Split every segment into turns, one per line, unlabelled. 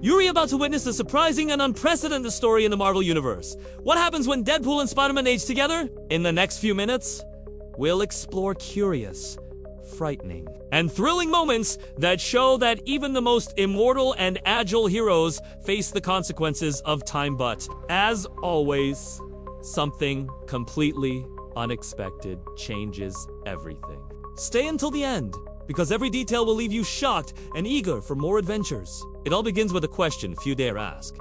You're about to witness a surprising and unprecedented story in the Marvel Universe. What happens when Deadpool and Spider-Man age together? In the next few minutes, we'll explore curious, frightening, and thrilling moments that show that even the most immortal and agile heroes face the consequences of time. But, as always, something completely unexpected changes everything. Stay until the end, because every detail will leave you shocked and eager for more adventures. It all begins with a question few dare ask.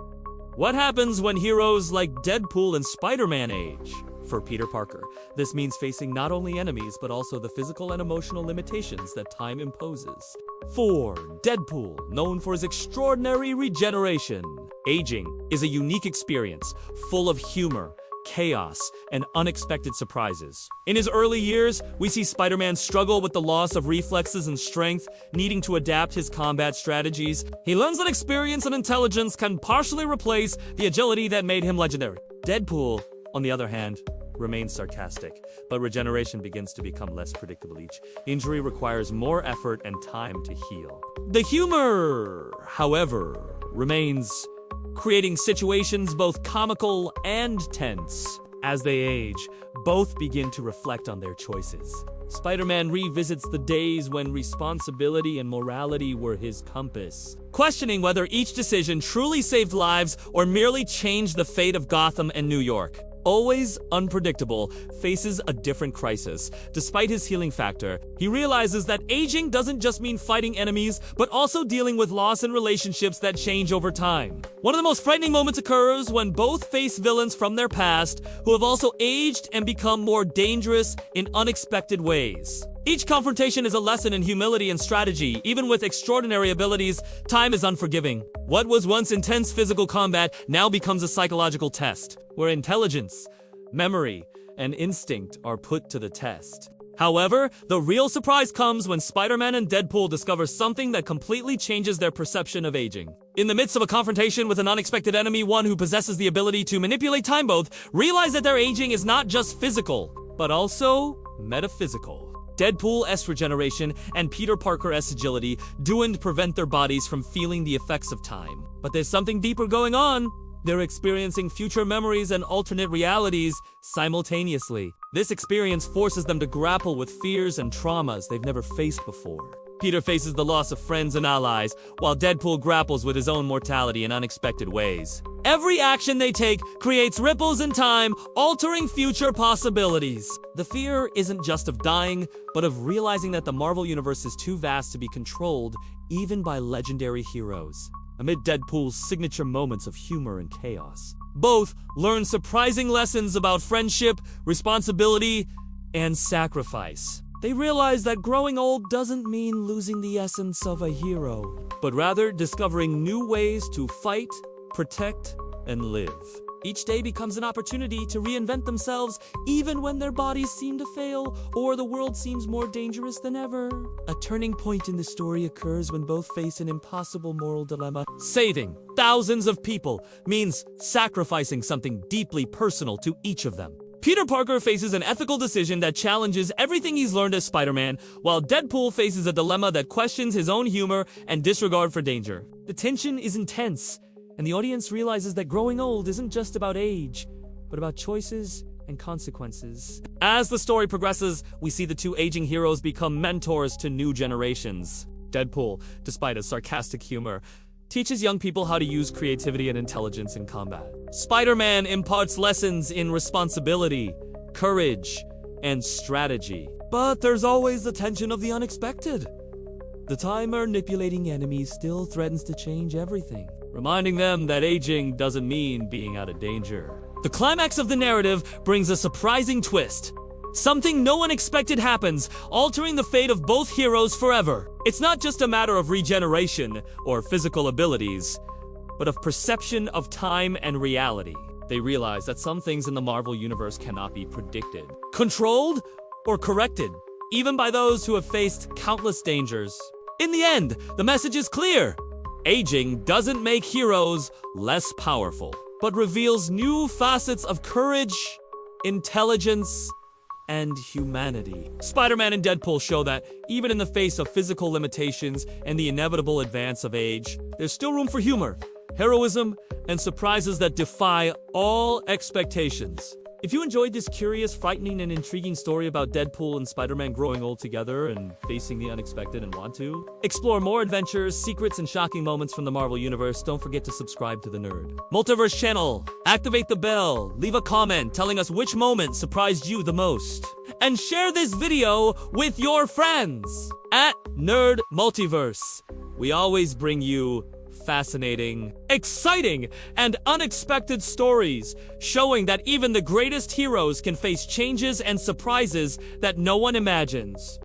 What happens when heroes like Deadpool and Spider-Man age? For Peter Parker, this means facing not only enemies, but also the physical and emotional limitations that time imposes. For Deadpool, known for his extraordinary regeneration. Aging is a unique experience, full of humor, chaos, and unexpected surprises. In his early years, we see Spider-Man struggle with the loss of reflexes and strength, needing to adapt his combat strategies. He learns that experience and intelligence can partially replace the agility that made him legendary. Deadpool, on the other hand, remains sarcastic, but regeneration begins to become less predictable. Each injury requires more effort and time to heal. The humor, however, remains, creating situations both comical and tense. As they age, both begin to reflect on their choices. Spider-Man revisits the days when responsibility and morality were his compass, questioning whether each decision truly saved lives or merely changed the fate of Gotham and New York. Always unpredictable, faces a different crisis. Despite his healing factor, he realizes that aging doesn't just mean fighting enemies, but also dealing with loss in relationships that change over time. One of the most frightening moments occurs when both face villains from their past, who have also aged and become more dangerous in unexpected ways. Each confrontation is a lesson in humility and strategy. Even with extraordinary abilities, time is unforgiving. What was once intense physical combat now becomes a psychological test, where intelligence, memory, and instinct are put to the test. However, the real surprise comes when Spider-Man and Deadpool discover something that completely changes their perception of aging. In the midst of a confrontation with an unexpected enemy, one who possesses the ability to manipulate time, both realize that their aging is not just physical, but also metaphysical. Deadpool's regeneration and Peter Parker's agility do and prevent their bodies from feeling the effects of time. But there's something deeper going on. They're experiencing future memories and alternate realities simultaneously. This experience forces them to grapple with fears and traumas they've never faced before. Peter faces the loss of friends and allies, while Deadpool grapples with his own mortality in unexpected ways. Every action they take creates ripples in time, altering future possibilities. The fear isn't just of dying, but of realizing that the Marvel Universe is too vast to be controlled, even by legendary heroes. Amid Deadpool's signature moments of humor and chaos, both learn surprising lessons about friendship, responsibility, and sacrifice. They realize that growing old doesn't mean losing the essence of a hero, but rather discovering new ways to fight, protect, and live. Each day becomes an opportunity to reinvent themselves, even when their bodies seem to fail or the world seems more dangerous than ever. A turning point in the story occurs when both face an impossible moral dilemma. Saving thousands of people means sacrificing something deeply personal to each of them. Peter Parker faces an ethical decision that challenges everything he's learned as Spider-Man, while Deadpool faces a dilemma that questions his own humor and disregard for danger. The tension is intense, and the audience realizes that growing old isn't just about age, but about choices and consequences. As the story progresses, we see the two aging heroes become mentors to new generations. Deadpool, despite his sarcastic humor, teaches young people how to use creativity and intelligence in combat. Spider-Man imparts lessons in responsibility, courage, and strategy. But there's always the tension of the unexpected. The time-manipulating enemy still threatens to change everything, reminding them that aging doesn't mean being out of danger. The climax of the narrative brings a surprising twist. Something no one expected happens, altering the fate of both heroes forever. It's not just a matter of regeneration or physical abilities, but of perception of time and reality. They realize that some things in the Marvel Universe cannot be predicted, controlled, or corrected, even by those who have faced countless dangers. In the end, the message is clear. Aging doesn't make heroes less powerful, but reveals new facets of courage, intelligence, and humanity. Spider-Man and Deadpool show that, even in the face of physical limitations and the inevitable advance of age, there's still room for humor, heroism, and surprises that defy all expectations. If you enjoyed this curious, frightening, and intriguing story about Deadpool and Spider-Man growing old together and facing the unexpected and want to explore more adventures, secrets, and shocking moments from the Marvel Universe, don't forget to subscribe to the Nerd Multiverse channel, activate the bell, leave a comment telling us which moment surprised you the most, and share this video with your friends at Nerd Multiverse. We always bring you fascinating, exciting, and unexpected stories, showing that even the greatest heroes can face changes and surprises that no one imagines.